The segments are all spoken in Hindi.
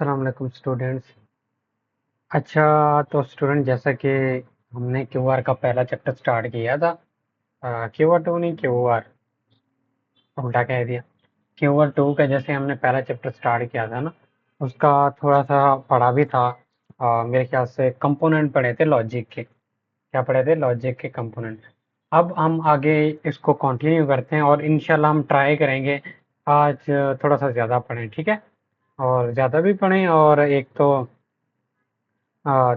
अस्सलाम वालेकुम स्टूडेंट्स। अच्छा, तो स्टूडेंट जैसा कि हमने क्यूआर का पहला चैप्टर स्टार्ट किया था। क्यूआर टू नहीं, क्यूआर उल्टा कह दिया। क्यूआर टू का जैसे हमने पहला चैप्टर स्टार्ट किया था ना, उसका थोड़ा सा पढ़ा भी था। मेरे ख्याल से कंपोनेंट पढ़े थे लॉजिक के। क्या पढ़े थे? लॉजिक के कंपोनेंट। अब हम आगे इसको कंटिन्यू करते हैं और इंशाल्लाह हम ट्राई करेंगे आज थोड़ा सा ज़्यादा पढ़ें, ठीक है? और ज़्यादा भी पढ़ें और एक तो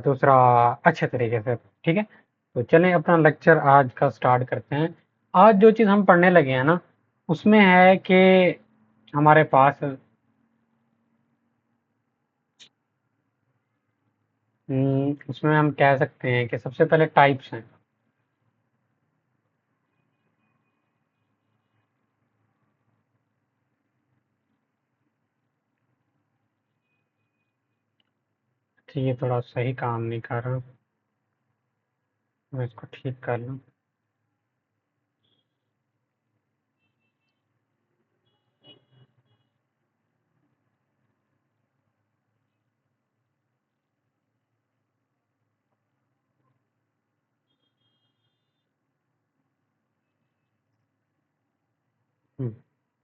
दूसरा अच्छे तरीके से, ठीक है? तो चलें अपना लेक्चर आज का स्टार्ट करते हैं। आज जो चीज़ हम पढ़ने लगे हैं ना, उसमें है कि हमारे पास उसमें हम कह सकते हैं कि सबसे पहले टाइप्स हैं। ठीक है, थोड़ा सही काम नहीं कर रहा, मैं इसको ठीक कर लूँ।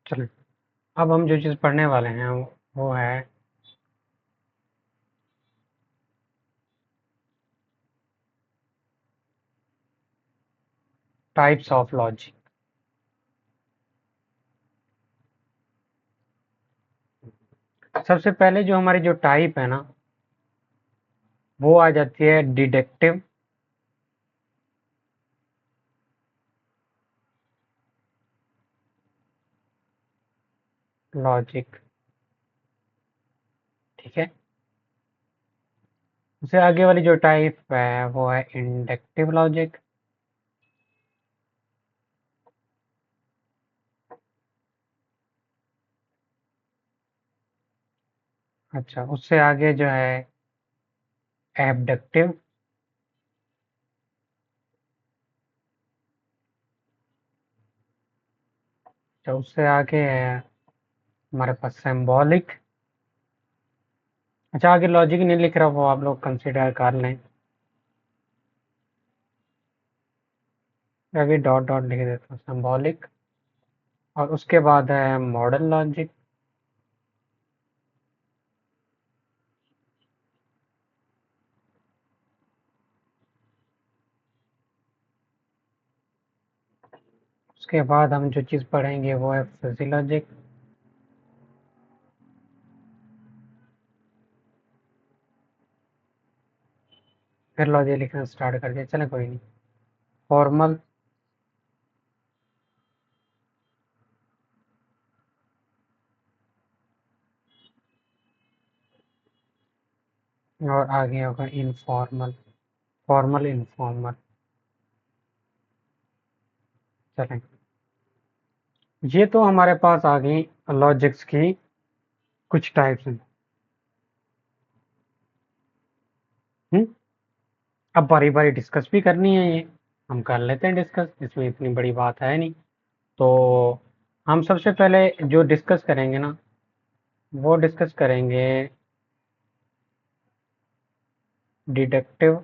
चलें, अब हम जो चीज़ पढ़ने वाले हैं वो है टाइप्स ऑफ लॉजिक। सबसे पहले जो हमारी जो टाइप है ना, वो आ जाती है डिडक्टिव लॉजिक, ठीक है? उससे आगे वाली जो टाइप है वो है इंडक्टिव लॉजिक। अच्छा, उससे आगे जो है एबडक्टिव। तो उससे आगे है हमारे पास सिंबॉलिक। अच्छा, आगे लॉजिक नहीं लिख रहा, वो आप लोग कंसिडर कर लें। आगे डॉट डॉट लिख देता हूँ, सिंबॉलिक। और उसके बाद है मॉडल लॉजिक। उसके बाद हम जो चीज़ पढ़ेंगे वो है फिजियोलॉजिक। फिर लॉजिक लिखना स्टार्ट कर दिया, चले कोई नहीं। फॉर्मल। और आगे होगा इनफॉर्मल। Formal, informal. चलें, ये तो हमारे पास आ गई लॉजिक्स की कुछ टाइप्स हैं। हम्म, अब बारी बारी डिस्कस भी करनी है ये, हम कर लेते हैं डिस्कस, इसमें इतनी बड़ी बात है नहीं। तो हम सबसे पहले जो डिस्कस करेंगे ना, वो डिस्कस करेंगे डिडक्टिव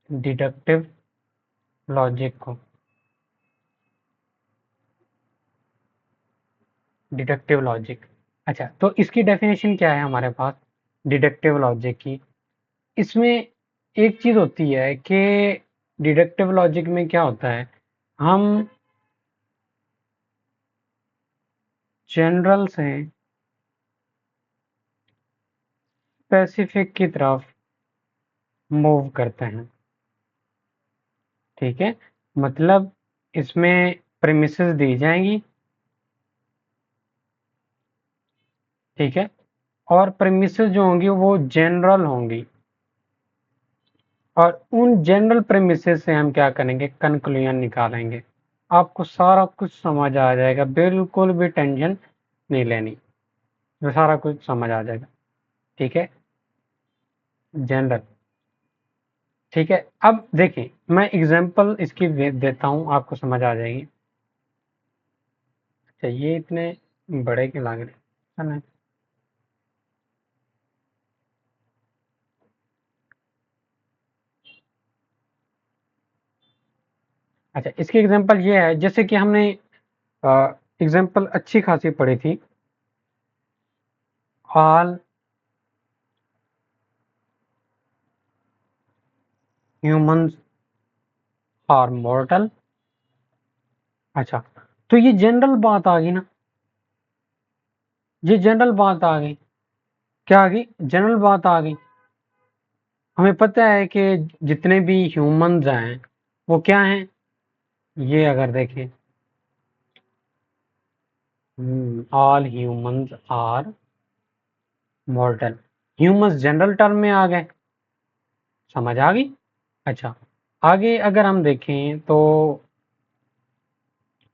डिडक्टिव लॉजिक को। डिडक्टिव लॉजिक, अच्छा, तो इसकी डेफिनेशन क्या है हमारे पास डिडक्टिव लॉजिक की? इसमें एक चीज होती है कि डिडक्टिव लॉजिक में क्या होता है, हम जनरल से स्पेसिफिक की तरफ मूव करते हैं, ठीक है? मतलब इसमें प्रेमिसेस दी जाएंगी, ठीक है? और प्रेमिसेस जो होंगी वो जनरल होंगी, और उन जनरल प्रेमिसेस से हम क्या करेंगे, कंक्लूजन निकालेंगे। आपको सारा कुछ समझ आ जाएगा, बिल्कुल भी टेंशन नहीं लेनी, वो सारा कुछ समझ आ जाएगा, ठीक है? जनरल। ठीक है, अब देखें मैं एग्जांपल इसकी देता हूं, आपको समझ आ जाएगी। अच्छा ये इतने बड़े क्यों लग रहे हैं? अच्छा इसकी एग्जांपल ये है, जैसे कि हमने एग्जांपल अच्छी खासी पढ़ी थी, ऑल ह्यूमंस आर मॉर्टल। अच्छा, तो ये जनरल बात आ गई ना, ये जनरल बात आ गई। क्या आ गई? जनरल बात आ गई। हमें पता है कि जितने भी ह्यूमंस हैं वो क्या हैं, ये अगर देखें, all humans are mortal, humans general term में आ गए, समझ आ गई। अच्छा, आगे अगर हम देखें तो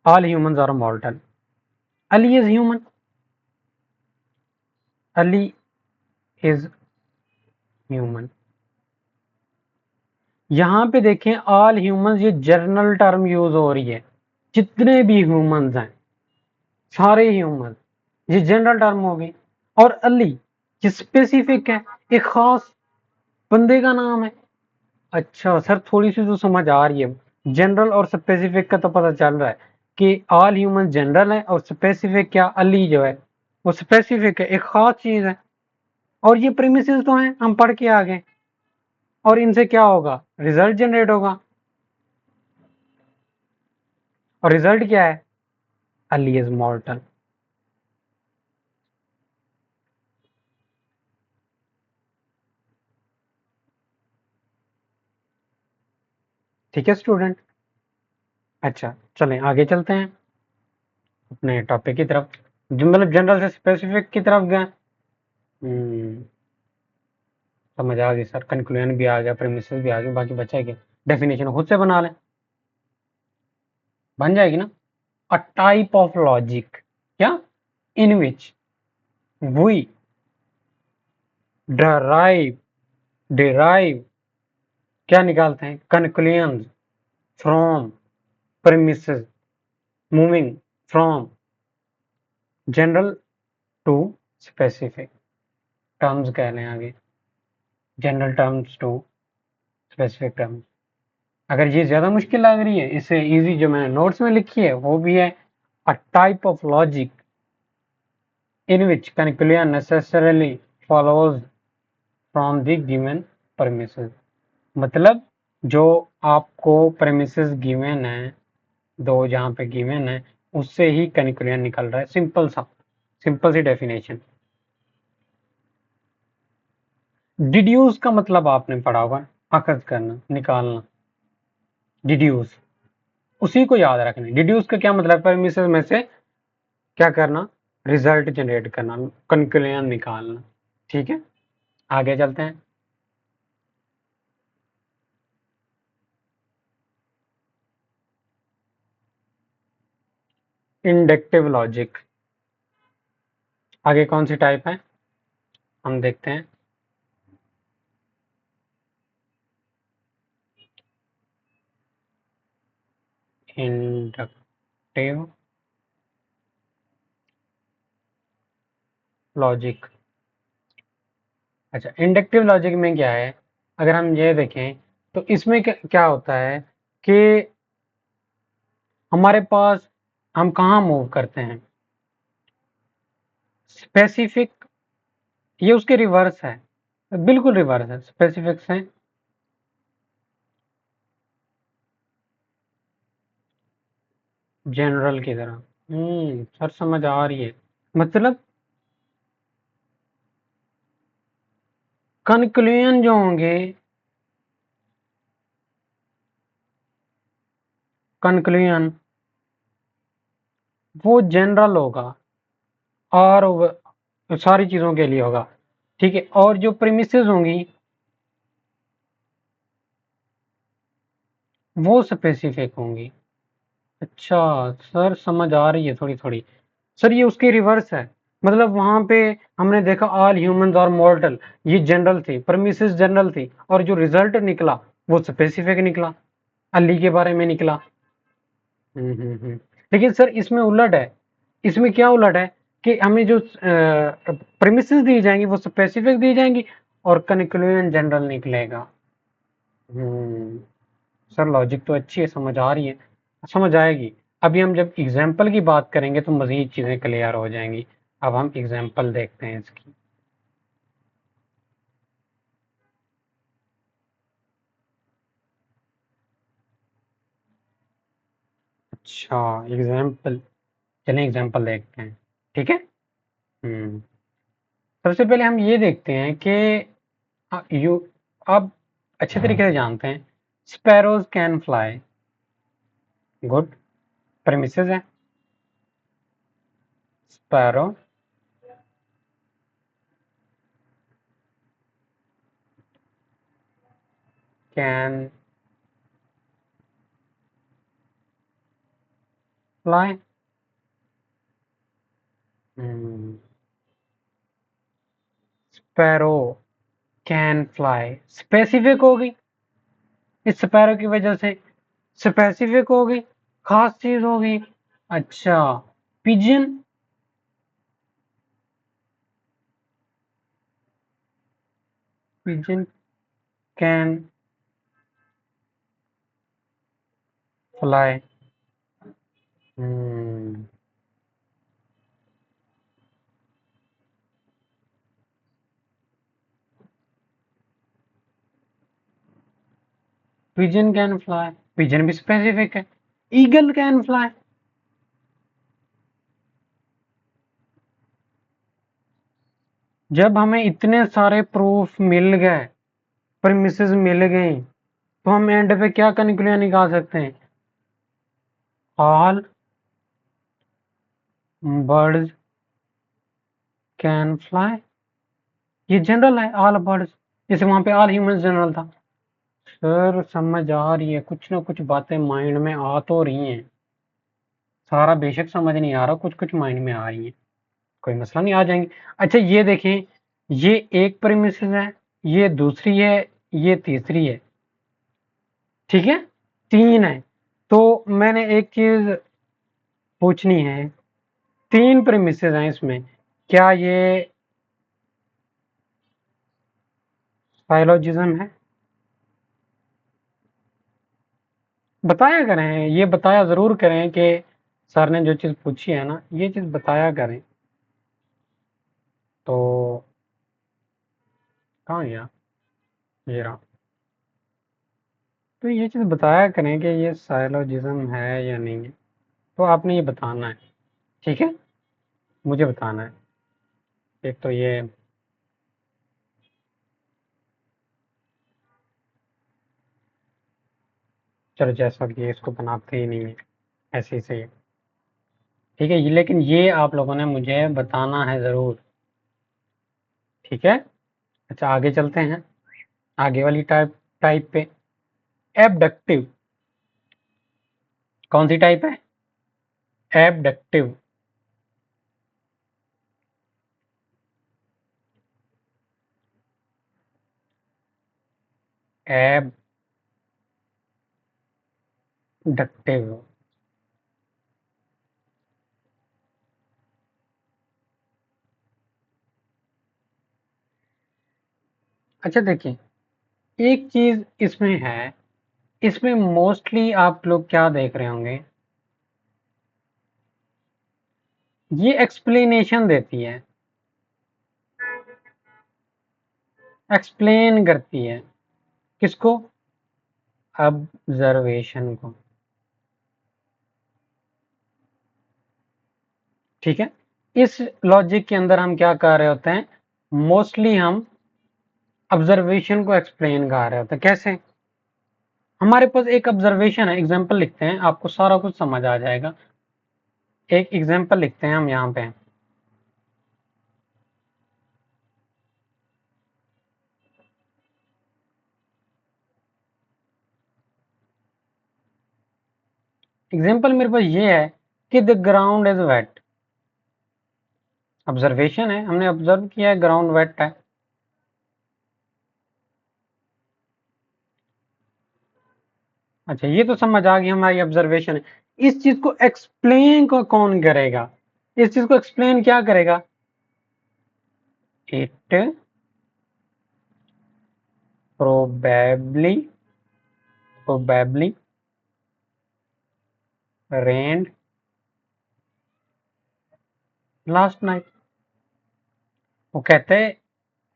all humans are mortal, Ali is human, Ali is human. यहाँ पे देखें ऑल ह्यूमंस, ये जनरल टर्म यूज हो रही है, जितने भी ह्यूमंस हैं, सारे ह्यूमन, ये जनरल टर्म हो गई। और अली ये स्पेसिफिक है, एक खास बंदे का नाम है। अच्छा सर, थोड़ी सी तो समझ आ रही है, जनरल और स्पेसिफिक का तो पता चल रहा है कि ऑल ह्यूमन जनरल है और स्पेसिफिक क्या, अली जो है वो स्पेसिफिक है, एक खास चीज है। और ये प्रीमिसेस तो हैं, हम पढ़ के आ गए, और इनसे क्या होगा, रिजल्ट जनरेट होगा, और रिजल्ट क्या है, अली इज मॉर्टल। ठीक है स्टूडेंट। अच्छा चलें आगे चलते हैं अपने टॉपिक की तरफ, जो मतलब जनरल से स्पेसिफिक की तरफ गए। समझ आ गई सर, कंक्लूजन भी आ गया, प्रीमिसेस भी आ गई, बाकी बचा है क्या, डेफिनेशन खुद से बना लें, बन जाएगी ना। अ टाइप ऑफ लॉजिक, क्या, in which we derive, derive, क्या निकालते हैं, conclusion from premises, moving from general to specific terms कह लें आगे, general terms to specific terms. अगर ये ज्यादा मुश्किल लग रही है, इससे इजी जो मैंने नोट्स में लिखी है वो भी है, a type of logic in which conclusion necessarily follows from the given premises। मतलब जो आपको premises given है, दो जहाँ पे given है, उससे ही conclusion निकल रहा है, सिंपल सा, सिंपल सी डेफिनेशन। डिड्यूस का मतलब आपने पढ़ा होगा, अखज करना, निकालना, डिड्यूस, उसी को याद रखना। डिड्यूस का क्या मतलब, premises में से क्या करना, रिजल्ट जनरेट करना, कंक्लूजन निकालना। ठीक है, आगे चलते हैं। इंडक्टिव लॉजिक, आगे कौन सी टाइप है हम देखते हैं। Inductive logic. अच्छा, इंडक्टिव लॉजिक में क्या है, अगर हम ये देखें तो इसमें क्या होता है कि हमारे पास, हम कहाँ मूव करते हैं, स्पेसिफिक, ये उसके रिवर्स है, बिल्कुल रिवर्स है स्पेसिफिक से, जनरल की तरह। सर समझ आ रही है, मतलब कंक्लूजन जो होंगे, कंक्लूजन वो जनरल होगा, और सारी चीजों के लिए होगा। ठीक है, और जो प्रीमिसेस होंगी वो स्पेसिफिक होंगी। अच्छा सर, समझ आ रही है थोड़ी थोड़ी। सर ये उसके रिवर्स है, मतलब वहां पे हमने देखा ऑल ह्यूमंस आर मॉर्टल, ये जनरल थी, प्रीमिसेस जनरल थी, और जो रिजल्ट निकला वो स्पेसिफिक निकला, अली के बारे में निकला। लेकिन सर इसमें उलट है, इसमें क्या उलट है कि हमें जो प्रीमिसेस दी जाएंगी वो स्पेसिफिक दी जाएंगी और कंक्लूजन जनरल निकलेगा। हम्म सर लॉजिक तो अच्छी है, समझ आ रही है, समझ आएगी। अभी हम जब एग्जाम्पल की बात करेंगे तो मजीद चीजें क्लियर हो जाएंगी। अब हम एग्जाम्पल देखते हैं इसकी। अच्छा, एग्जाम्पल, चलें एग्जाम्पल देखते हैं, ठीक है। हम्म सबसे पहले हम ये देखते हैं कि यू आप अच्छे तरीके से जानते हैं sparrows can fly. Good, premises है। Sparrow can fly. Sparrow can fly specific होगी, इस स्पैरो की वजह से स्पेसिफिक होगी, खास चीज होगी। अच्छा, pigeon, pigeon can fly. Pigeon can fly, pigeon भी स्पेसिफिक है। ईगल कैन फ्लाई, जब हमें इतने सारे प्रूफ मिल गए, प्रीमिसेस मिल गई, तो हम एंड पे क्या कंक्लूजन निकाल सकते हैं? All birds can fly. ये जनरल है, ऑल बर्ड्स, जैसे वहां पे ऑल ह्यूमंस जनरल था। सर समझ आ रही है, कुछ ना कुछ बातें माइंड में आ तो रही हैं, सारा बेशक समझ नहीं आ रहा, कुछ कुछ माइंड में आ रही है, कोई मसला नहीं, आ जाएंगे। अच्छा ये देखें, ये एक प्रीमिसेस है, ये दूसरी है, ये तीसरी है, ठीक है, तीन है। तो मैंने एक चीज पूछनी है, तीन प्रीमिसेस हैं इसमें, क्या ये साइलोजिज्म है? बताया करें, ये बताया जरूर करें कि सर ने जो चीज पूछी है ना, ये चीज बताया करें। तो कहाँ गया, ये रहा। तो ये चीज बताया करें कि ये साइलोजिज्म है या नहीं है, तो आपने ये बताना है, ठीक है, मुझे बताना है। एक तो ये, चलो जैसा कि इसको बनाते ही नहीं है, ऐसे ही सही है, ठीक है, लेकिन ये आप लोगों ने मुझे बताना है जरूर, ठीक है। अच्छा आगे चलते हैं, आगे वाली टाइप टाइप पे, एबडक्टिव। कौन सी टाइप है? एबडक्टिव। एबडक्टिव। अच्छा देखिए, एक चीज इसमें है, इसमें मोस्टली आप लोग क्या देख रहे होंगे, ये एक्सप्लेनेशन देती है, एक्सप्लेन करती है, किसको? ऑब्जर्वेशन को, ठीक है। इस लॉजिक के अंदर हम क्या कर रहे होते हैं, मोस्टली हम ऑब्जर्वेशन को एक्सप्लेन कर रहे होते हैं। कैसे? हमारे पास एक ऑब्जर्वेशन है, एग्जांपल लिखते हैं, आपको सारा कुछ समझ आ जाएगा। एक एग्जांपल लिखते हैं हम यहाँ पे, एग्जांपल मेरे पास ये है कि the ground is wet. Observation है, हमने ऑब्जर्व किया है ग्राउंड वेट है। अच्छा, ये तो समझ आ गई हमारी ऑब्जर्वेशन है। इस चीज को एक्सप्लेन को कौन करेगा? इस चीज को एक्सप्लेन क्या करेगा? It probably probably rained last night। वो कहते हैं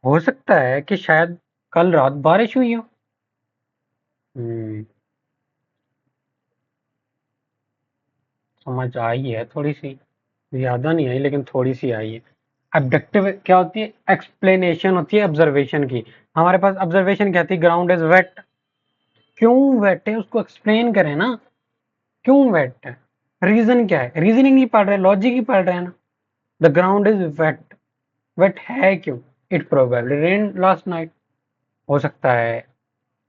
हो सकता है कि शायद कल रात बारिश हुई हो। हम्म, समझ आई है थोड़ी सी, ज्यादा नहीं आई लेकिन थोड़ी सी आई है। ऑब्जेक्टिव क्या होती है? एक्सप्लेनेशन होती है ऑब्जर्वेशन की। हमारे पास ऑब्जर्वेशन क्या थी? Ground is wet. क्यों वेट है उसको एक्सप्लेन करें ना। क्यों वेट है? रीजन क्या है? रीजनिंग नहीं पढ़ रहे, लॉजिक ही पढ़ रहे हैं ना। The ground is wet. Wet है क्यों? It probably rain last night. हो सकता है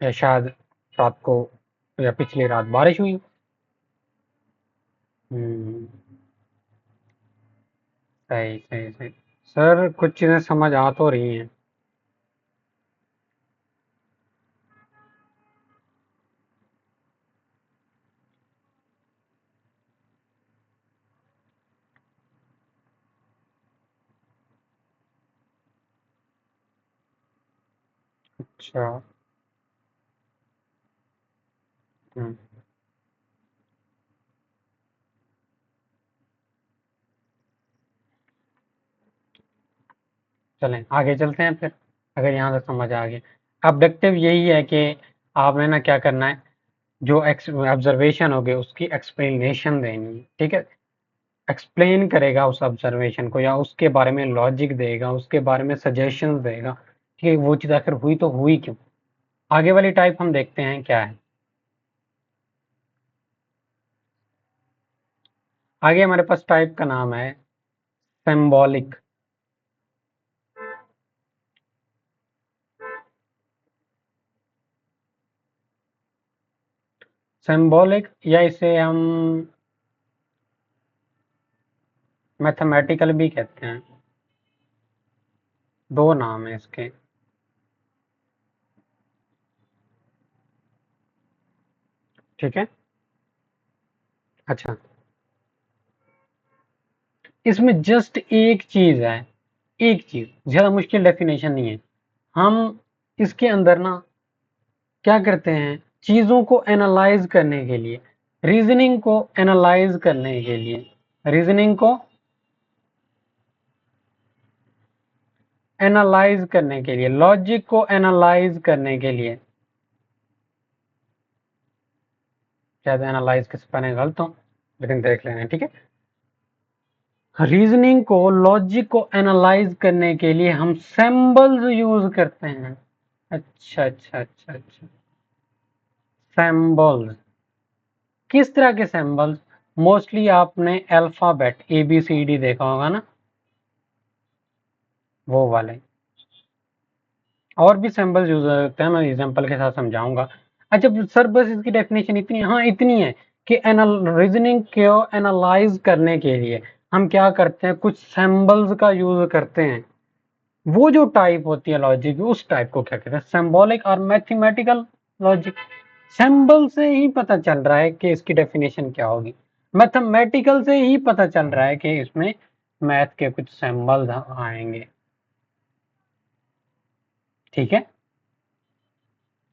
या शायद रात को या पिछली रात बारिश हुई। हम्म, सही सही सही। सर कुछ चीजें समझ आ तो रही हैं। अच्छा। हम्म, चलें आगे चलते हैं फिर, अगर यहाँ से समझ आ गया। ऑब्जेक्टिव यही है कि आपने ना क्या करना है, जो ऑब्जर्वेशन होगी उसकी एक्सप्लेनेशन देनी है, ठीक है। एक्सप्लेन करेगा उस ऑब्जर्वेशन को, या उसके बारे में लॉजिक देगा, उसके बारे में सजेशंस देगा कि वो चीज़ आखिर हुई तो हुई क्यों। आगे वाली टाइप हम देखते हैं क्या है। आगे हमारे पास टाइप का नाम है सिंबॉलिक। सिंबॉलिक या इसे हम मैथमेटिकल भी कहते हैं। दो नाम है इसके। ठीक है। अच्छा, इसमें जस्ट एक चीज है, एक चीज, ज्यादा मुश्किल डेफिनेशन नहीं है। हम इसके अंदर ना क्या करते हैं, चीजों को एनालाइज करने के लिए, रीजनिंग को एनालाइज करने के लिए, रीजनिंग को एनालाइज करने के लिए, लॉजिक को एनालाइज करने के लिए, शायद एनालाइज के पहले गलत हो लेकिन देख लेना, ठीक है। रीजनिंग को, लॉजिक को एनालाइज करने के लिए हम सिंबल्स यूज करते हैं। अच्छा अच्छा अच्छा अच्छा। सिंबल्स, किस तरह के सिंबल्स? मोस्टली आपने alphabet A B C D देखा होगा ना, वो वाले। और भी सिंबल्स यूज होते हैं, मैं एग्जांपल के साथ समझाऊंगा। अच्छा सर, बस इसकी डेफिनेशन इतनी है? हाँ इतनी है कि एनल रीजनिंग को एनालाइज करने के लिए हम क्या करते हैं, कुछ सिंबल्स का यूज करते हैं। वो जो टाइप होती है लॉजिक की, उस टाइप को क्या कहते हैं, सिंबॉलिक और मैथमेटिकल लॉजिक। सिंबल से ही पता चल रहा है कि इसकी डेफिनेशन क्या होगी, मैथमेटिकल से ही पता चल रहा है कि इसमें मैथ के कुछ सिंबल्स आएंगे। ठीक है।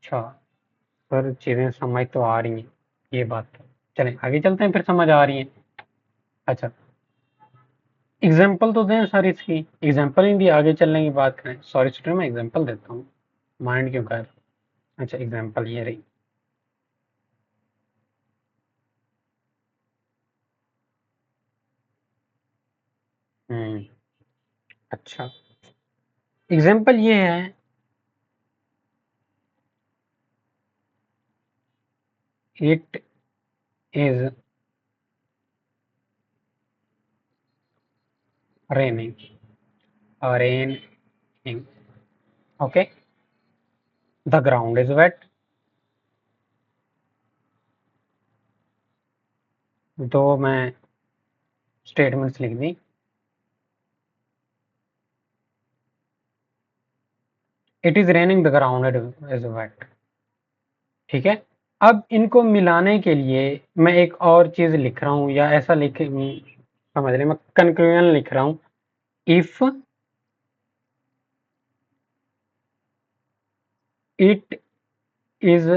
अच्छा सर, चीजें समझ तो आ रही हैं, ये बात तो। चलें आगे चलते हैं, फिर समझ आ रही है। अच्छा, एग्जाम्पल तो दें सर, इसकी एग्जाम्पल ही दिए, आगे चलने की बात करें। सॉरी स्टूडेंट, मैं एग्जाम्पल देता हूँ, माइंड क्यों कर। अच्छा, एग्जाम्पल ये रही। हम्म, अच्छा, एग्जाम्पल ये है, it is raining, raining, okay, the ground is wet. तो मैं स्टेटमेंट्स लिख दी। It is raining, the ground is wet. ठीक है। अब इनको मिलाने के लिए मैं एक और चीज लिख रहा हूं, या ऐसा समझ रहे, मैं कंक्लूजन लिख रहा हूं। If it is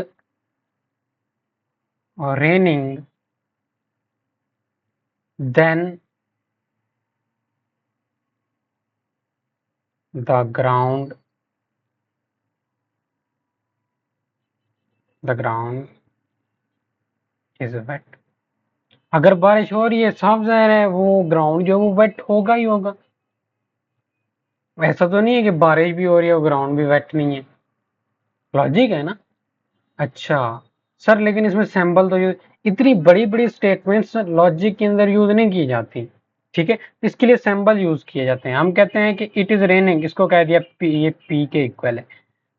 raining, then the ground the ground is wet। अगर बारिश हो रही है, साफ जाहिर है वो ग्राउंड जो है वो वेट होगा ही होगा। ऐसा तो नहीं है कि बारिश भी हो रही है और ग्राउंड भी वेट नहीं है। लॉजिक है ना। अच्छा सर, लेकिन इसमें सैंपल तो यूज, इतनी बड़ी बड़ी स्टेटमेंट्स लॉजिक के अंदर यूज नहीं की जाती। ठीक है, इसके लिए सैंपल यूज किए जाते हैं। हम कहते हैं कि इट इज रेनिंग, इसको कह दिया पी, ये पी के इक्वल है।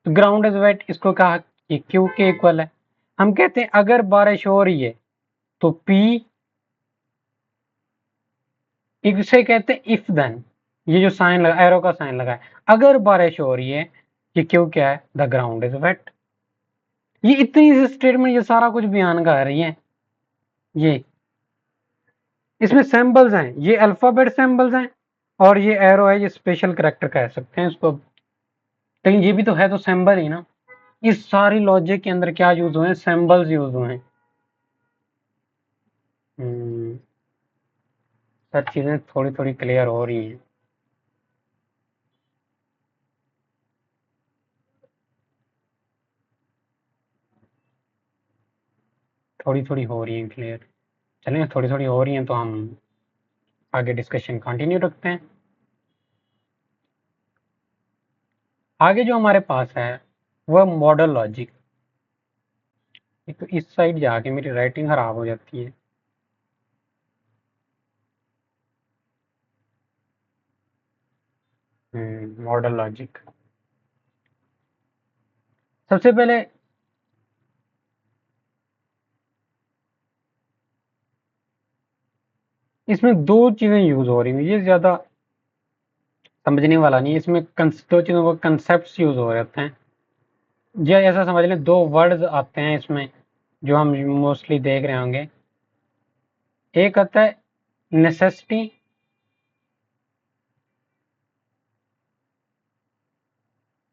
तो ग्राउंड इज वेट, इसको कहा कि क्यू के इक्वल है। हम कहते हैं अगर बारिश हो रही है तो पी, इसे कहते हैं इफ देन। ये जो साइन लगा, एरो का साइन लगा है, अगर बारिश हो रही है, ये क्यों क्या है, द ग्राउंड इज वेट। ये इतनी स्टेटमेंट ये सारा कुछ बयान कर रही है। ये इसमें सैंपल्स हैं, ये अल्फाबेट सैंपल्स हैं, और ये एरो है, ये स्पेशल करेक्टर कह सकते हैं इसको। लेकिन ये भी तो है, तो सैंपल ही ना। इस सारी लॉजिक के अंदर क्या यूज हुए हैं, सैंपल्स यूज हुए हैं। सब चीजें थोड़ी थोड़ी क्लियर हो रही हैं। थोड़ी थोड़ी हो रही हैं क्लियर। चलें, थोड़ी थोड़ी हो रही हैं तो हम आगे डिस्कशन कंटिन्यू रखते हैं। आगे जो हमारे पास है वह मॉडल लॉजिक। तो इस साइड जाके मेरी राइटिंग खराब हो जाती है। मॉडल लॉजिक, सबसे पहले इसमें दो चीजें यूज हो रही हैं, ये ज्यादा समझने वाला नहीं है। इसमें दो चीजों को कंसेप्ट यूज हो जाते हैं। ये ऐसा समझ लें, दो वर्ड्स आते हैं इसमें जो हम मोस्टली देख रहे होंगे। एक आता है नेसेसिटी,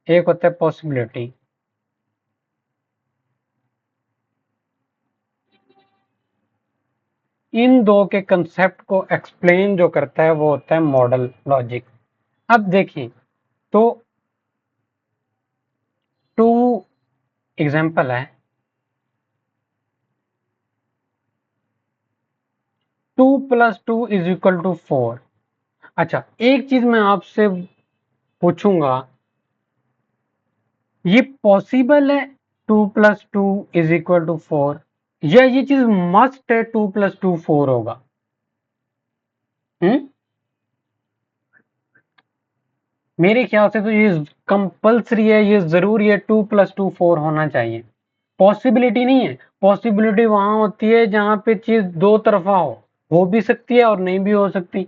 एक होता है पॉसिबिलिटी। इन दो के कंसेप्ट को एक्सप्लेन जो करता है वो होता है मॉडल लॉजिक। अब देखिए, तो टू एग्जाम्पल है, 2 + 2 = 4। अच्छा, एक चीज मैं आपसे पूछूंगा, ये पॉसिबल है 2 + 2 = 4, या ये चीज मस्ट है 2 + 2 = 4 होगा? हम्म मेरे ख्याल से तो ये कंपल्सरी है, ये जरूरी है, 2 + 2 = 4 होना चाहिए। पॉसिबिलिटी नहीं है। पॉसिबिलिटी वहां होती है जहां पे चीज दो तरफा हो भी सकती है और नहीं भी हो सकती।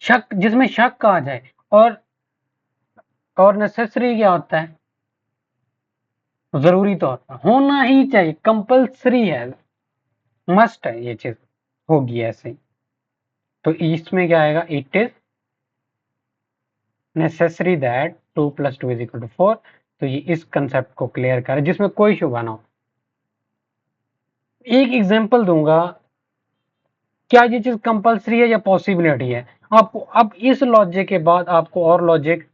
शक, जिसमें शक आ जाए। और नेसेसरी क्या होता है, जरूरी तो होता है, होना ही चाहिए, कंपल्सरी है, मस्ट है, ये चीज होगी ऐसे। तो इसमें क्या आएगा, इट इज नेसेसरी दैट 2 + 2 = 4। तो ये इस कंसेप्ट को क्लियर करे जिसमें कोई शुबा ना हो। एक एग्जांपल दूंगा, क्या ये चीज कंपल्सरी है या पॉसिबिलिटी है। आपको अब इस लॉजिक के बाद आपको और लॉजिक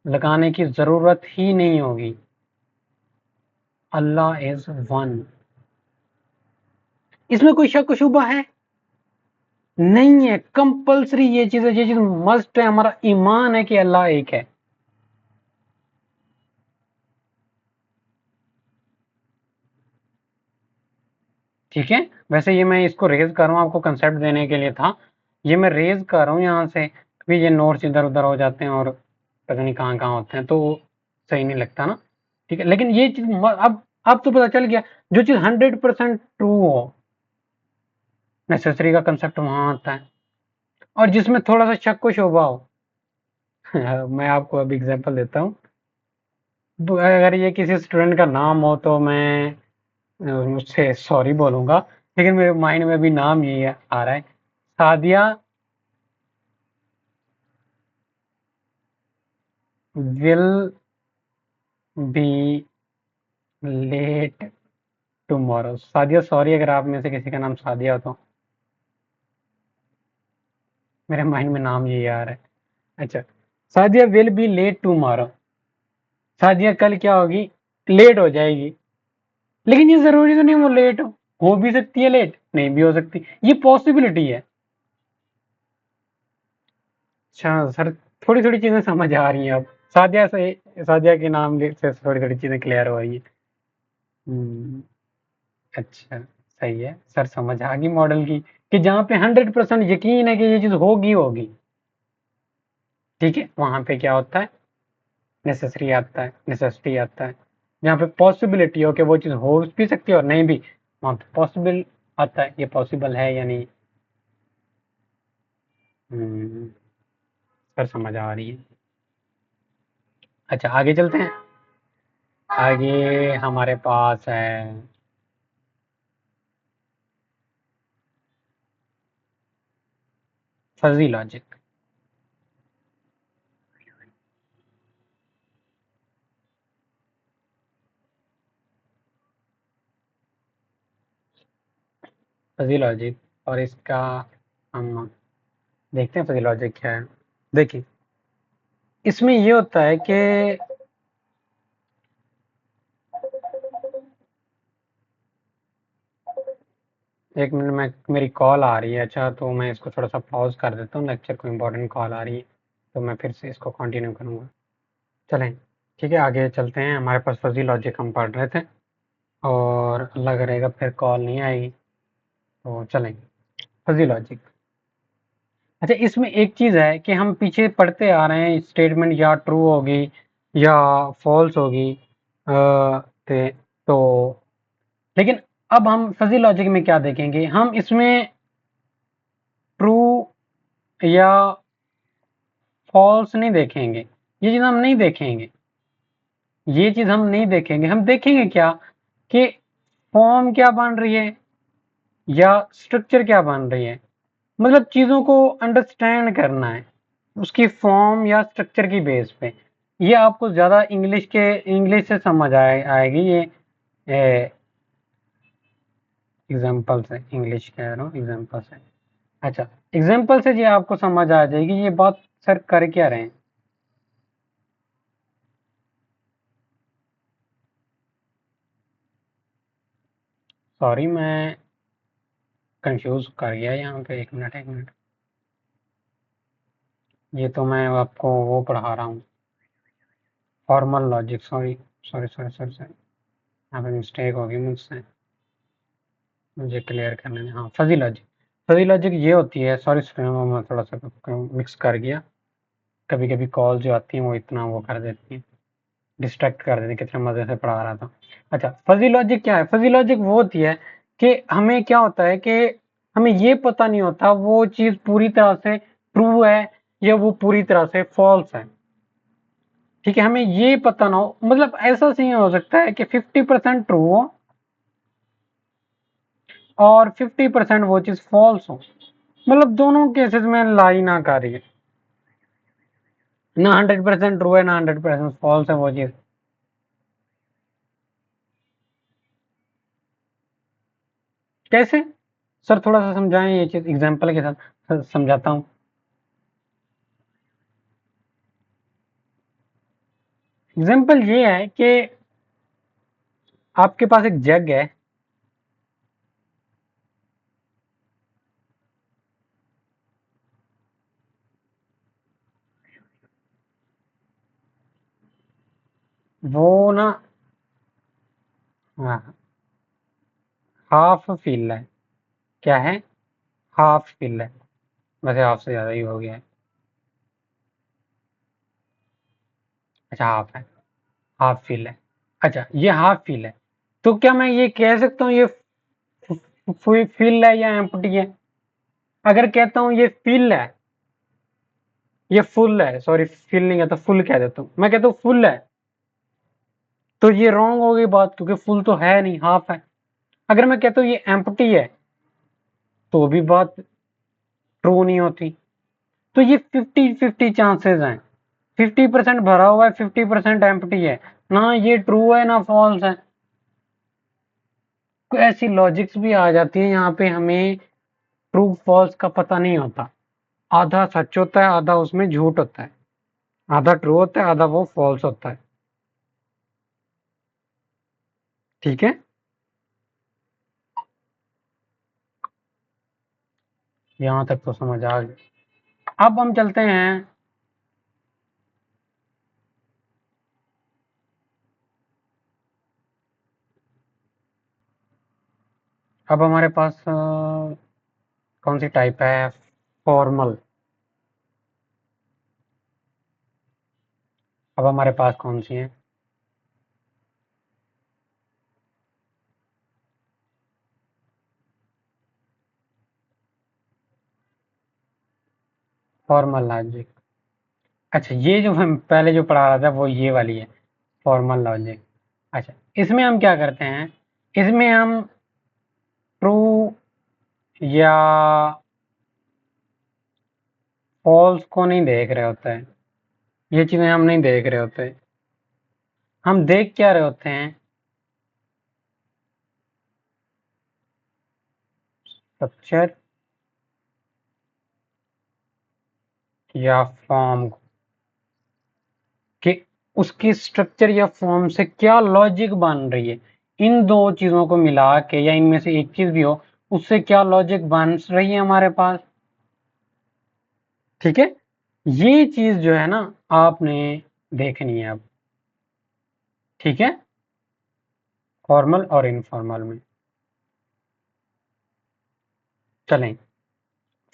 लगाने की जरूरत ही नहीं होगी। अल्लाह इज वन, इसमें कोई शक शुबा है नहीं है, कंपल्सरी ये चीज है, ये चीज मस्ट है, हमारा ईमान है कि अल्लाह एक है। ठीक है, वैसे ये मैं इसको रेज कर रहा हूँ आपको कंसेप्ट देने के लिए था। ये मैं रेज कर रहा हूँ यहाँ से, क्योंकि ये नोट्स इधर उधर हो जाते हैं और पता नहीं कहाँ कहाँ होते हैं, तो सही नहीं लगता ना। ठीक है, लेकिन ये चीज अब तो पता चल गया, जो चीज 100% ट्रू हो, नेसेसरी का कंसेप्ट वहां आता है। और जिसमें थोड़ा सा शक को शोभा हो मैं आपको अब एग्जांपल देता हूँ। अगर ये किसी स्टूडेंट का नाम हो तो मैं मुझसे सॉरी बोलूंगा, लेकिन मेरे माइंड में भी नाम यही आ रहा है, Sadia will be late tomorrow. Sadia sorry, अगर आप में से किसी का नाम सादिया हो तो। मेरे माइंड में नाम यही आ रहा है। अच्छा, Sadia will be late tomorrow. Sadia कल क्या होगी, लेट हो जाएगी। लेकिन ये जरूरी तो नहीं वो लेट हो भी सकती है, लेट नहीं भी हो सकती, ये पॉसिबिलिटी है। अच्छा सर, थोड़ी थोड़ी चीजें समझ आ रही हैं अब। सादिया से, सादिया के नाम से थोड़ी थोड़ी चीजें क्लियर हो रही है। हम्म, अच्छा सही है सर, समझ आ गई मॉडल की, कि जहाँ पे 100% यकीन है कि ये चीज होगी होगी, ठीक है, वहां पे क्या होता है, नेसेसरी आता है, नेसेसिटी आता है। जहाँ पे पॉसिबिलिटी हो कि वो चीज हो भी सकती है और नहीं भी, वहां पे पॉसिबल आता है, ये पॉसिबल है या नहीं। हम्म, सर समझ आ रही है। अच्छा आगे चलते हैं। आगे हमारे पास है फजी लॉजिक। फजी लॉजिक, और इसका हम देखते हैं फजी लॉजिक क्या है। देखिए, इसमें ये होता है कि एक मिनट में, मेरी कॉल आ रही है, अच्छा तो मैं इसको थोड़ा सा पॉज कर देता हूँ, लेक्चर को, इम्पोर्टेंट कॉल आ रही है, तो मैं फिर से इसको कंटिन्यू करूँगा। चलें, ठीक है, आगे चलते हैं। हमारे पास फजी लॉजिक हम पढ़ रहे थे, और अल्लाह करेगा फिर कॉल नहीं आएगी, तो चलें। Fuzzy logic. अच्छा, इसमें एक चीज़ है कि हम पीछे पढ़ते आ रहे हैं, स्टेटमेंट या ट्रू होगी या फॉल्स होगी, तो लेकिन अब हम फजी लॉजिक में क्या देखेंगे, हम इसमें ट्रू या फॉल्स नहीं देखेंगे, ये चीज़ हम नहीं देखेंगे, ये चीज़ हम नहीं देखेंगे। हम देखेंगे क्या, कि फॉर्म क्या बन रही है या स्ट्रक्चर क्या बन रही है, मतलब चीज़ों को अंडरस्टैंड करना है उसकी फॉर्म या स्ट्रक्चर की बेस पे। ये आपको ज़्यादा इंग्लिश से समझ आएगी ये एग्जाम्पल से, इंग्लिश कह रहा हूँ एग्जाम्पल से। अच्छा, एग्जाम्पल से ये आपको समझ आ जाएगी ये बात सर कर क्या रहे हैं। सॉरी, मैं कंफ्यूज कर गया यहाँ पे, एक मिनट एक मिनट। ये तो मैं आपको वो पढ़ा रहा हूँ, formal logic, sorry sorry sorry sorry sorry, यहाँ पे मिस्टेक होगी मुझसे, मुझे क्लियर करने दें। हाँ, फजी लॉजिक। फजी लॉजिक ये होती है, सॉरी मैं थोड़ा सा मिक्स कर गया, कभी कभी कॉल जो आती है वो इतना वो कर देती है, डिस्ट्रैक्ट कर देती है, कितने मज़े से पढ़ा रहा था। अच्छा, फजी लॉजिक क्या है, फजी लॉजिक वो होती है कि हमें क्या होता है कि हमें ये पता नहीं होता वो चीज़ पूरी तरह से ट्रू है या वो पूरी तरह से फॉल्स है, ठीक है, हमें ये पता ना हो, मतलब ऐसा सही हो सकता है कि 50% ट्रू हो और 50% वो चीज़ फॉल्स हो, मतलब दोनों केसेस में लाई ना करिए, ना 100% ट्रू है ना 100% फॉल्स है वो चीज़। कैसे, सर थोड़ा सा समझाएं ये चीज़ एग्जांपल के साथ, समझाता हूँ। एग्जांपल ये है कि आपके पास एक जग है, वो ना, हाँ, हाफ फिल है, क्या है, हाफ फिल है, वैसे हाफ से ज़्यादा ही हो गया है। अच्छा हाफ है, हाफ फिल है। अच्छा, ये हाफ फिल है, तो क्या मैं ये कह सकता हूँ ये फिल है या एम्प्टी है। अगर कहता हूँ ये फिल है, ये फुल है, सॉरी फिल नहीं कहता, फुल कह देता हूँ, मैं कहता हूँ फुल है, तो ये रॉन्ग हो गई बात, क्योंकि फुल तो है नहीं, हाफ है। अगर मैं कहता हूँ ये एम्प्टी है, तो भी बात ट्रू नहीं होती। तो ये 50-50 चांसेस हैं। 50% भरा हुआ है, 50% एम्प्टी है। ना ये ट्रू है ना फॉल्स है। तो ऐसी लॉजिक्स भी आ जाती है, यहाँ पे हमें ट्रू फॉल्स का पता नहीं होता। आधा सच होता है, आधा उसमें झूठ होता है। आधा ट्रू होता है, आधा वो फॉल्स होता है। ठीक है, यहाँ तक तो समझ आ गई। अब हम चलते हैं अब हमारे पास कौन सी टाइप है, फॉर्मल। अब हमारे पास कौन सी है, फॉर्मल लॉजिक। अच्छा, ये जो हम पहले जो पढ़ा रहा था वो ये वाली है, फॉर्मल लॉजिक। अच्छा, इसमें हम क्या करते हैं, इसमें हम ट्रू या फॉल्स को नहीं देख रहे होते हैं। ये चीजें हम नहीं देख रहे होते। हम देख क्या रहे होते हैं, स्ट्रक्चर या फॉर्म कि उसकी स्ट्रक्चर या फॉर्म से क्या लॉजिक बन रही है। इन दो चीजों को मिला के, या इनमें से एक चीज भी हो, उससे क्या लॉजिक बन रही है हमारे पास। ठीक है, ये चीज जो है ना, आपने देखनी है अब। ठीक है, फॉर्मल और इनफॉर्मल में। चलें,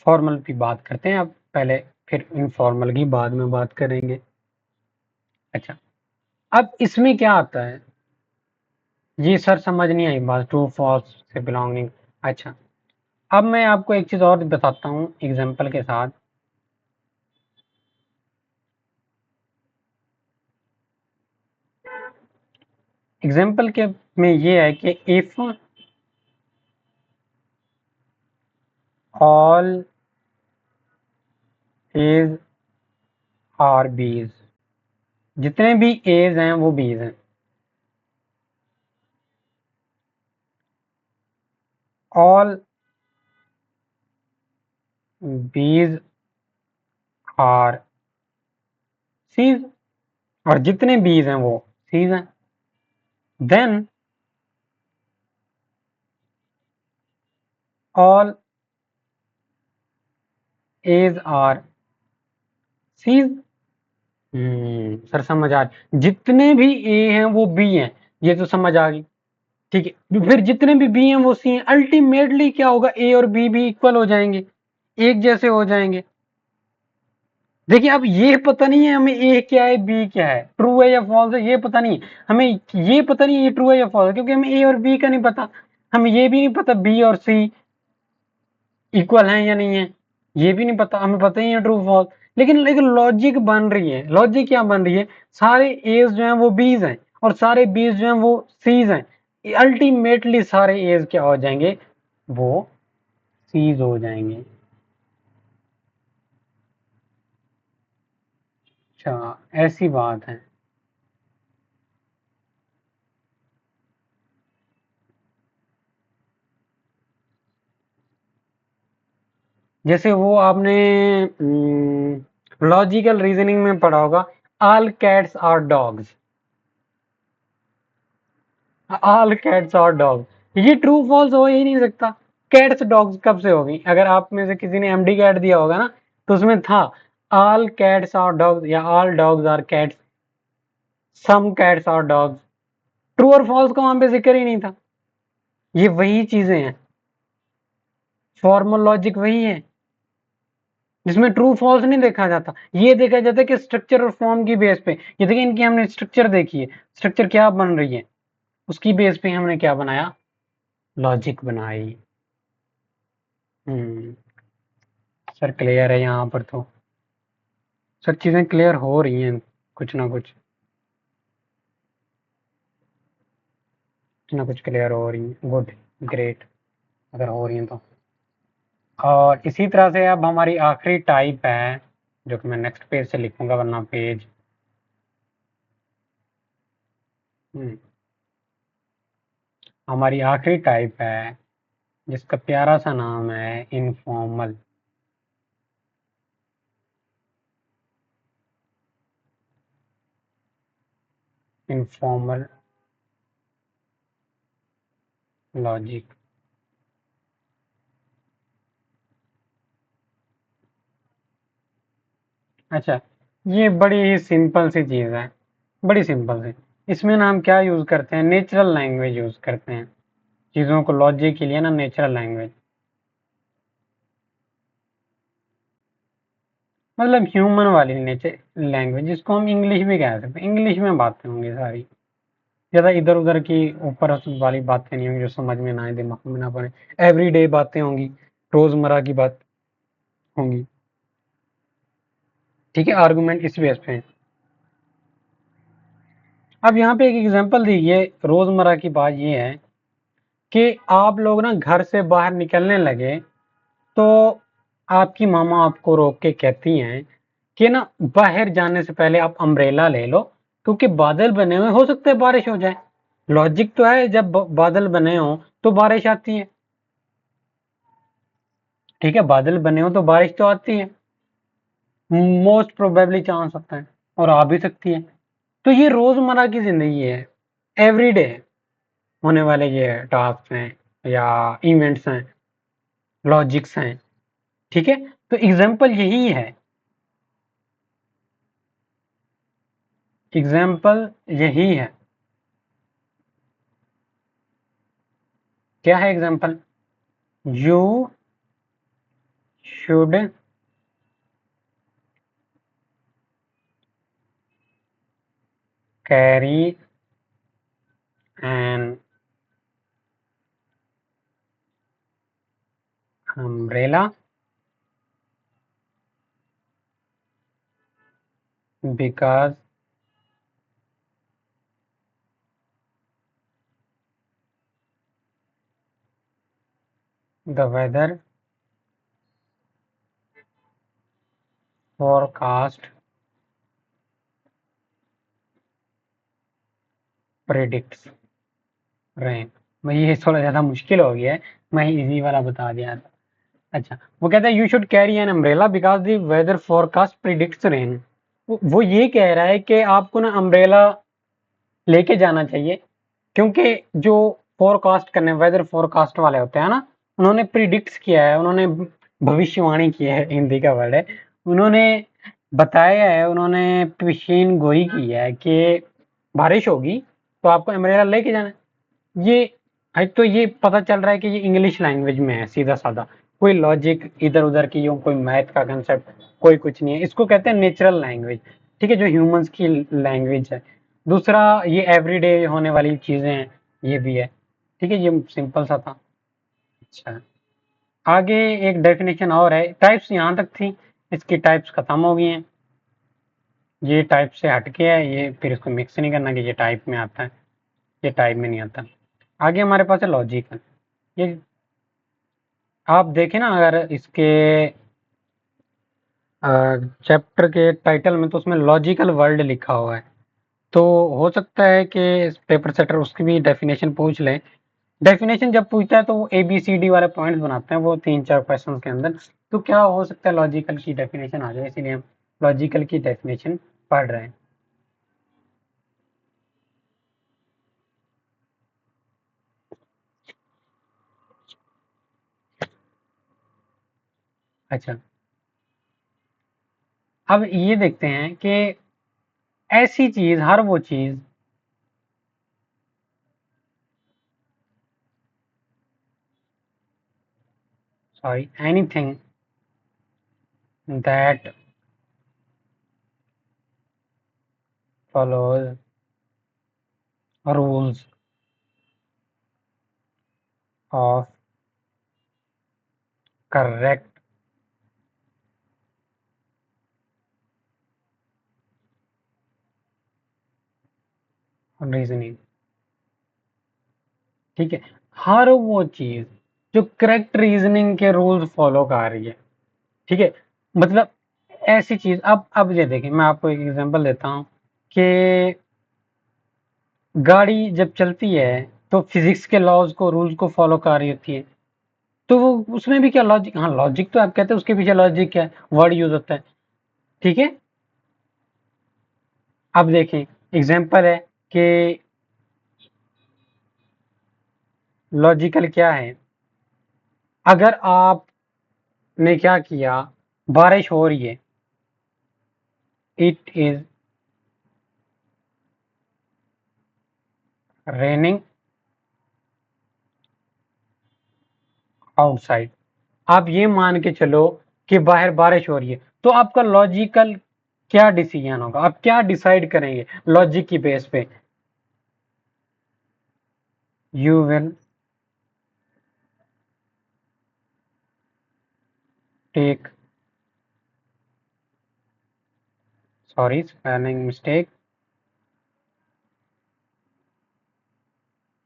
फॉर्मल की बात करते हैं अब पहले, फिर इनफॉर्मल की बाद में बात करेंगे। अच्छा, अब इसमें क्या आता है, ये सर समझ नहीं आई बात, ट्रू फॉल्स से बिलोंगिंग। अच्छा, अब मैं आपको एक चीज और बताता हूँ एग्जाम्पल के साथ। एग्जाम्पल के में ये है कि if all As R Bs, जितने भी एज हैं वो बीज हैं। ऑल बीज आर सीज, और जितने बीज हैं वो सीज हैं। Then all As are Cs. Sir समझ आ रही, जितने भी ए हैं वो बी हैं, ये तो समझ आ गई। ठीक है, फिर जितने भी बी हैं वो सी हैं। अल्टीमेटली क्या होगा, ए और बी भी इक्वल हो जाएंगे, एक जैसे हो जाएंगे। देखिए, अब ये पता नहीं है हमें ए क्या है बी क्या है, ट्रू है या फॉल्स है, ये पता नहीं है हमें। ये पता नहीं है ये ट्रू है या फॉल्स है, क्योंकि हमें ए और बी का नहीं पता। हमें ये भी नहीं पता बी और सी इक्वल हैं या नहीं है, ये भी नहीं पता। हमें पता ही है ट्रू फॉल्स। लेकिन लेकिन लॉजिक बन रही है। लॉजिक क्या बन रही है, सारे एज जो हैं वो बीज हैं, और सारे बीज जो हैं वो सीज हैं। अल्टीमेटली सारे एज क्या हो जाएंगे, वो सीज हो जाएंगे। अच्छा, ऐसी बात है। जैसे वो आपने लॉजिकल रीजनिंग में पढ़ा होगा, all cats are dogs. All cats are dogs, ये ट्रू फॉल्स हो ही नहीं सकता। कैट्स डॉग्स कब से होगी, अगर आप में से किसी ने एमडी कैट दिया होगा ना, तो उसमें था ऑल कैट्स आर डॉग्स या all dogs are cats, some cats are dogs. True और फॉल्स का वहां पे जिक्र ही नहीं था। ये वही चीजें हैं, फॉर्मल लॉजिक वही है, जिसमें ट्रू फॉल्स नहीं देखा जाता। ये देखा जाता है कि स्ट्रक्चर और फॉर्म की बेस पे। ये देखिए, इनकी हमने स्ट्रक्चर देखी है, स्ट्रक्चर क्या बन रही है, उसकी बेस पे हमने क्या बनाया, लॉजिक बनाई। हम्म सर क्लियर है यहाँ पर तो। सर चीजें क्लियर हो रही हैं कुछ ना कुछ। ना कुछ क्लियर हो रही है, गुड, ग्रेट, अगर हो रही है तो। और इसी तरह से अब हमारी आखिरी टाइप है, जो कि मैं नेक्स्ट पेज से लिखूंगा वरना पेज हमारी आखिरी टाइप है जिसका प्यारा सा नाम है इनफॉर्मल। Informal logic. अच्छा, ये बड़ी ही सिंपल सी चीज़ है, बड़ी सिंपल सी। इसमें ना हम क्या यूज़ करते हैं, नेचुरल लैंग्वेज यूज़ करते हैं चीज़ों को लॉजिक के लिए ना, नेचुरल लैंग्वेज मतलब ह्यूमन वाली नेचर लैंग्वेज, जिसको हम इंग्लिश भी कह सकते हैं। इंग्लिश में बातें होंगी सारी, ज़्यादा इधर उधर की ऊपर वाली बातें नहीं होंगी जो समझ में ना आए, दिमाग में ना पड़े। एवरीडे बातें होंगी, रोज़मर्रा की बात होंगी। ठीक है, आर्गुमेंट इस बेस पे है। अब यहाँ पे एक एग्जांपल दीजिए, रोज़मर्रा की बात ये है कि आप लोग ना घर से बाहर निकलने लगे, तो आपकी मामा आपको रोक के कहती हैं कि ना बाहर जाने से पहले आप अम्ब्रेला ले लो, क्योंकि बादल बने हुए, हो सकता है बारिश हो जाए। लॉजिक तो है, जब बादल बने हो तो बारिश आती है। ठीक है, बादल बने हो तो बारिश तो आती है, मोस्ट प्रोबेबली चांस होता है, और आ भी सकती है। तो ये रोजमर्रा की जिंदगी है, एवरीडे होने वाले ये टास्क हैं या इवेंट्स हैं, लॉजिक्स हैं। ठीक है, तो एग्जाम्पल यही है, एग्जाम्पल यही है। क्या है example? You should carry an umbrella because the weather forecast predicts rain. मैं ये थोड़ा ज्यादा मुश्किल हो गया है, मैं इजी वाला बता दिया था। अच्छा, वो कहता है you should carry an umbrella because the weather forecast predicts rain. वो ये कह रहा है कि आपको ना अम्ब्रेला लेके जाना चाहिए, क्योंकि जो फोरकास्ट करने वेदर फोरकास्ट वाले होते हैं ना, उन्होंने प्रिडिक्ट किया है, उन्होंने भविष्यवाणी की है, हिंदी का वर्ड है। उन्होंने बताया है, उन्होंने पेशीन गोई की है कि बारिश होगी, तो आपको अम्ब्रेला लेके जाना है। ये तो ये पता चल रहा है कि ये इंग्लिश लैंग्वेज में है, सीधा साधा, कोई लॉजिक इधर उधर की यो कोई मैथ का कंसेप्ट कोई कुछ नहीं है। इसको कहते हैं नेचुरल लैंग्वेज। ठीक है, जो ह्यूमंस की लैंग्वेज है। दूसरा, ये एवरीडे होने वाली चीजें हैं, ये भी है। ठीक है, ये सिंपल सा था। अच्छा, आगे एक डेफिनेशन और है, टाइप्स यहाँ तक थी, इसकी टाइप्स खत्म हो गई हैं। ये टाइप से हटके है, ये फिर इसको मिक्स नहीं करना कि ये टाइप में आता है, ये टाइप में नहीं आता। आगे हमारे पास है लॉजिकल। ये आप देखें ना, अगर इसके चैप्टर के टाइटल में, तो उसमें लॉजिकल वर्ड लिखा हुआ है। तो हो सकता है कि पेपर सेटर उसकी भी डेफिनेशन पूछ ले। डेफिनेशन जब पूछता है तो वो ABCD वाले पॉइंट्स बनाते हैं वो 3-4 क्वेश्चन के अंदर। तो क्या हो सकता है लॉजिकल की डेफिनेशन आ जाए, इसीलिए हम लॉजिकल की डेफिनेशन पढ़ रहे हैं। अच्छा, अब ये देखते हैं कि ऐसी चीज, हर वो चीज, sorry, anything that follows rules of correct reasoning ठीक है, हर वो चीज जो करेक्ट रीजनिंग के रूल्स फॉलो कर रही है, ठीक है, मतलब ऐसी चीज। अब ये देखिए, मैं आपको एक एग्जांपल देता हूँ कि गाड़ी जब चलती है तो फिजिक्स के लॉज को, रूल्स को फॉलो कर रही होती है, तो वो उसमें भी क्या लॉजिक, हाँ लॉजिक तो आप कहते हैं, उसके पीछे लॉजिक क्या है, वर्ड यूज होता है, ठीक है। अब देखें, एग्जांपल है कि लॉजिकल क्या है। अगर आपने क्या किया, बारिश हो रही है, इट इज रेनिंग आउटसाइड, आप ये मान के चलो कि बाहर बारिश हो रही है, तो आपका लॉजिकल क्या डिसीजन होगा, आप क्या डिसाइड करेंगे लॉजिक की बेस पे? You will take, sorry spelling mistake,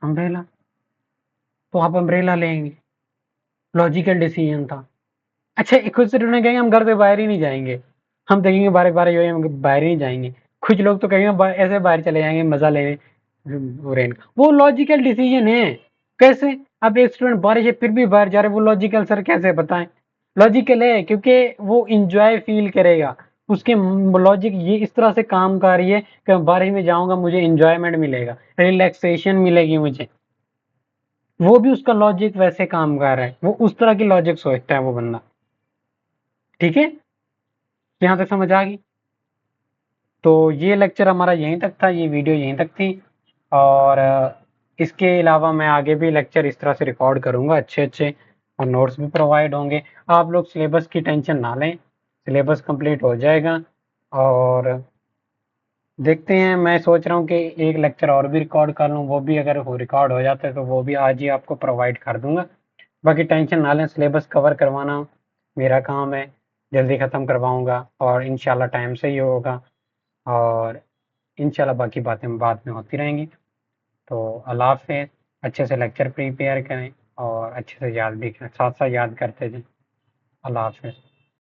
umbrella, तो आप अम्ब्रेला लेंगे, लॉजिकल डिसीजन था। अच्छा, कुछ स्टूडेंट कहेंगे हम घर से बाहर ही नहीं जाएंगे, हम देखेंगे बारिश बारिश हो रही है, हम बाहर ही नहीं जाएंगे। कुछ लोग तो कहेंगे ऐसे बाहर चले जाएंगे मजा लेने रेन का, वो लॉजिकल डिसीजन है। कैसे? अब एक स्टूडेंट बारिश है फिर भी बाहर जा रहे, वो लॉजिकल सर कैसे बताएं? लॉजिकल है क्योंकि वो इंजॉय फील करेगा, उसके लॉजिक ये इस तरह से काम कर रही है कि मैं बारिश में जाऊंगा, मुझे इंजॉयमेंट मिलेगा, रिलैक्सेशन मिलेगी मुझे। वो भी उसका लॉजिक वैसे काम कर रहा है, वो उस तरह की लॉजिक सोचता है वो बंदा, ठीक है। यहाँ तक समझ आ गई? तो ये लेक्चर हमारा यहीं तक था, ये वीडियो यहीं तक थी। और इसके अलावा मैं आगे भी लेक्चर इस तरह से रिकॉर्ड करूँगा अच्छे अच्छे, और नोट्स भी प्रोवाइड होंगे। आप लोग सिलेबस की टेंशन ना लें, सिलेबस कंप्लीट हो जाएगा। और देखते हैं, मैं सोच रहा हूँ कि एक लेक्चर और भी रिकॉर्ड कर लूँ, वो भी अगर वो रिकॉर्ड हो जाता है तो वो भी आज ही आपको प्रोवाइड कर दूंगा। बाकी टेंशन ना लें, सिलेबस कवर करवाना मेरा काम है, जल्दी ख़त्म करवाऊँगा और इंशाल्लाह टाइम से ही होगा। और इंशाल्लाह बाकी बातें बाद में होती रहेंगी। तो अल्लाह हाफ़िज़, अच्छे से लेक्चर प्रिपेयर करें और अच्छे से याद भी करें, साथ साथ याद करते जाएं। अल्लाह हाफ़िज़।